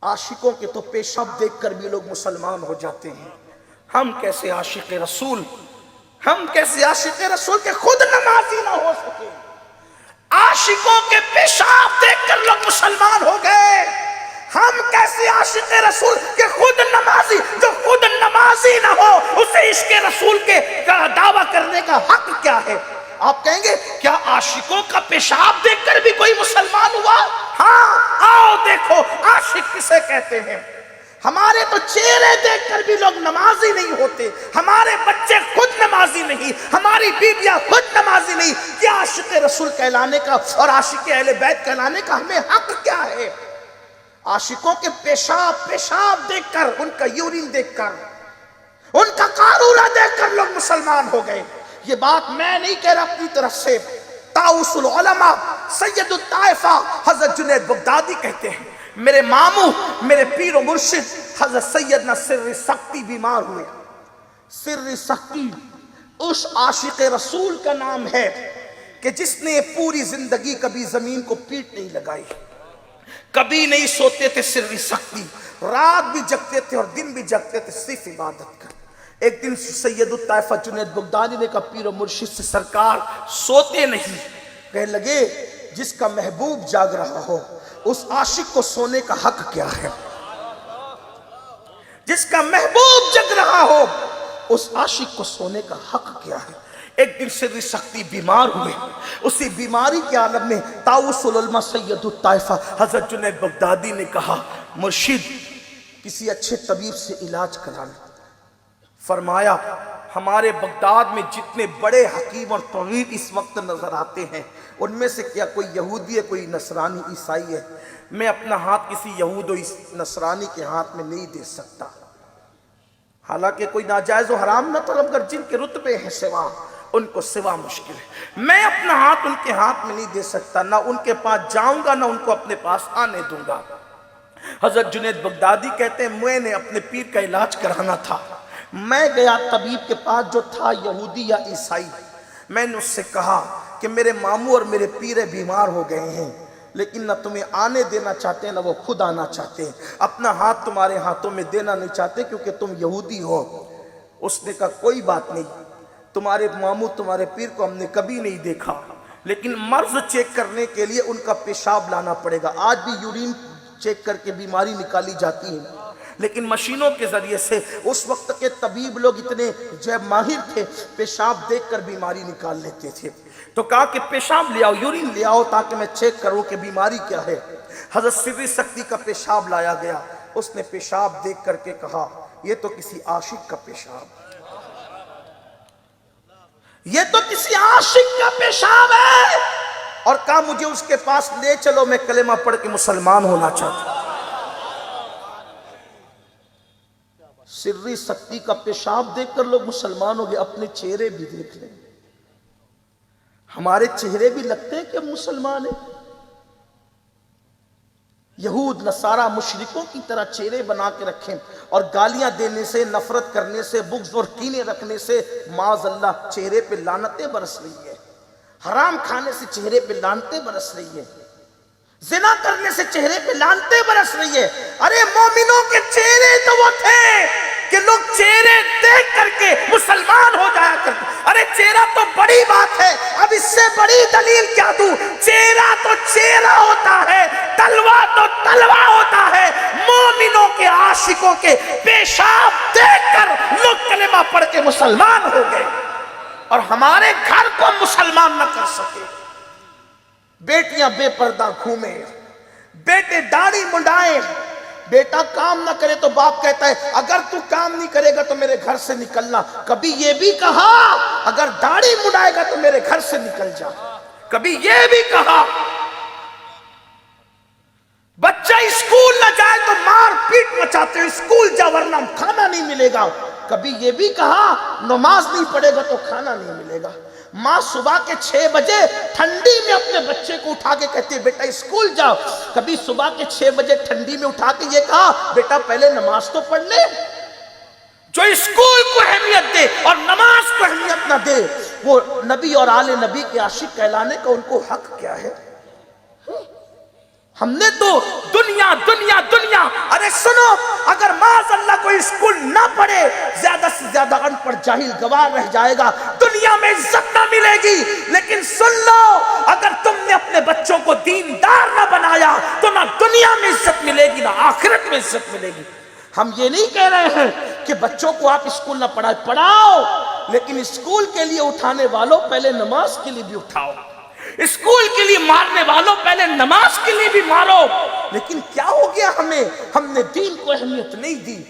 आशिकों के तो पेशाब देखकर भी लोग मुसलमान हो जाते हैं। हम कैसे आशिक रसूल, हम कैसे आशिक रसूल के खुद नमाजी ना हो सके। आशिकों के पेशाब देखकर लोग मुसलमान हो गए। हम कैसे आशिक रसूल के खुद नमाजी, जो खुद नमाजी ना हो उसे इश्क रसूल के दावा करने का हक क्या है? आप कहेंगे क्या आशिकों का पेशाब देखकर भी कोई मुसलमान हुआ? हाँ, आओ देखो आशिक किसे कहते हैं। हमारे तो चेहरे देखकर भी लोग नमाजी नहीं होते, हमारे बच्चे खुद नमाजी नहीं, हमारी बीवियां खुद नमाजी नहीं। क्या आशिक रसूल कहलाने का और आशिक अहले बैत कहलाने का हमें हक क्या है? आशिकों के पेशाब देखकर, उनका यूरिन देखकर, उनका कारूरा देखकर लोग मुसलमान हो गए। ये बात मैं नहीं कह रहा अपनी तरफ से, ताउसुल उलमा सैयदुल ताइफा हजरत जुनैद बगदादी कहते हैं, मेरे मामू मेरे पीर और मुर्शिद हजरत सैयदना सिर्र सख्ती बीमार हुए। सिर्र सख्ती उस आशिक रसूल का नाम है कि जिसने पूरी जिंदगी कभी जमीन को पीठ नहीं लगाई, कभी नहीं सोते थे। सिर्र सख्ती रात भी जगते थे और दिन भी जगते थे सिर्फ इबादत कर। एक दिन सैयदुल ताइफा जुनैद बगदादी ने कहा पीर और मुर्शिद से सरकार सोते नहीं। कहने लगे जिसका महबूब जाग रहा हो उस आशिक को सोने का हक क्या है? जिसका महबूब जग रहा हो उस आशिक को सोने का हक क्या है? एक दिन सिर्र सख्ती बीमार हुए। उसी बीमारी के आलम में ताउसुल उलमा सैयदुल ताइफा हजरत जुनैद बगदादी ने कहा मुर्शिद किसी अच्छे तबीब से इलाज करा लो। फरमाया हमारे बगदाद में जितने बड़े हकीम और तबीब इस वक्त नजर आते हैं उनमें से क्या कोई यहूदी है, कोई नसरानी ईसाई है? मैं अपना हाथ किसी यहूद और नसरानी के हाथ में नहीं दे सकता। हालांकि कोई नाजायज और हराम न तलब कर, जिनके रुतबे हैं सिवा उनको सिवा मुश्किल है। मैं अपना हाथ उनके हाथ में नहीं दे सकता, ना उनके पास जाऊंगा ना उनको अपने पास आने दूंगा। हजरत जुनैद बगदादी कहते हैं मैंने अपने पीर का इलाज कराना था। मैं गया तबीब के पास जो था यहूदी या ईसाई। मैंने उससे कहा कि मेरे मामू और मेरे पीर बीमार हो गए हैं, लेकिन ना तुम्हें आने देना चाहते हैं ना वो खुद आना चाहते हैं, अपना हाथ तुम्हारे हाथों में देना नहीं चाहते क्योंकि तुम यहूदी हो। उसने कहा कोई बात नहीं, तुम्हारे मामू तुम्हारे पीर को हमने कभी नहीं देखा, लेकिन मर्ज चेक करने के लिए उनका पेशाब लाना पड़ेगा। आज भी यूरिन चेक करके बीमारी निकाली जाती है, लेकिन मशीनों के जरिए से। उस वक्त के तबीब लोग इतने जो माहिर थे, पेशाब देखकर बीमारी निकाल लेते थे। तो कहा कि पेशाब ले आओ, यूरिन ले आओ ताकि मैं चेक करूं कि बीमारी क्या है। हजरत सिर्र सख्ती का पेशाब लाया गया। उसने पेशाब देख करके कहा यह तो किसी आशिक का पेशाब, ये तो किसी आशिक का पेशाब है। और कहा मुझे उसके पास ले चलो, मैं कलेमा पढ़ के मुसलमान होना चाहता हूं। सिर्री सख्ती का पेशाब देखकर लोग मुसलमान हो गए। अपने चेहरे भी देख लें, हमारे चेहरे भी लगते हैं कि मुसलमान है। यहूद नसारा मुशरिकों की तरह चेहरे बना के रखें और गालियां देने से, नफरत करने से, बुग़्ज़ और कीने रखने से माज़अल्लाह चेहरे पे लानतें बरस रही है। हराम खाने से चेहरे पे लानतें बरस रही है, ज़िना करने से चेहरे पे लानतें बरस रही है। अरे मोमिनों के चेहरे तो वो थे कि लोग चेहरे देख करके मुसलमान हो जाया करते। अरे चेहरा तो बड़ी बात है, अब इससे बड़ी दलील क्या दूं? चेहरा तो चेहरा होता है, तलवा तो तलवा होता है। मोमिनों के आशिकों के पेशाब देखकर लोग कलेमा पढ़ के मुसलमान हो गए और हमारे घर को मुसलमान न कर सके। बेटियां बेपर्दा घूमे, बेटे दाढ़ी मुंडाए, बेटा काम ना करे तो बाप कहता है अगर तू काम नहीं करेगा तो मेरे घर से निकलना। कभी ये भी कहा अगर दाढ़ी मुंडाएगा तो मेरे घर से निकल जा। कभी ये भी कहा बच्चा स्कूल ना जाए तो मार पीट मचाते हो, स्कूल जा वरना खाना नहीं मिलेगा। कभी ये भी कहा नमाज नहीं पढ़ेगा तो खाना नहीं मिलेगा। माँ सुबह के 6 बजे ठंडी में अपने बच्चे को उठा के कहती है बेटा स्कूल जाओ। कभी सुबह के 6 बजे ठंडी में उठा के ये कहा बेटा पहले नमाज तो पढ़ ले। जो स्कूल को अहमियत दे और नमाज को अहमियत ना दे वो नबी और आले नबी के आशिक कहलाने का उनको हक क्या है? हमने तो दुनिया दुनिया दुनिया دنیا. ارے سنو, اگر معاذ اللہ کوئی اسکول نہ پڑھے, زیادہ سے زیادہ ان پڑھ جاہل گوار رہ جائے گا, دنیا میں عزت نہ ملے گی. لیکن سن لو, اگر تم نے اپنے بچوں کو دیندار نہ بنایا تو نہ دنیا میں عزت ملے گی نہ آخرت میں عزت ملے گی. ہم یہ نہیں کہہ رہے ہیں کہ بچوں کو آپ اسکول نہ پڑھاؤ, لیکن اسکول کے لیے اٹھانے والوں پہلے نماز کے لیے بھی اٹھاؤ, اسکول کے لیے مارنے والوں پہلے نماز کے لیے بھی مارو. لیکن کیا ہو گیا, ہم نے دین کو اہمیت نہیں دی.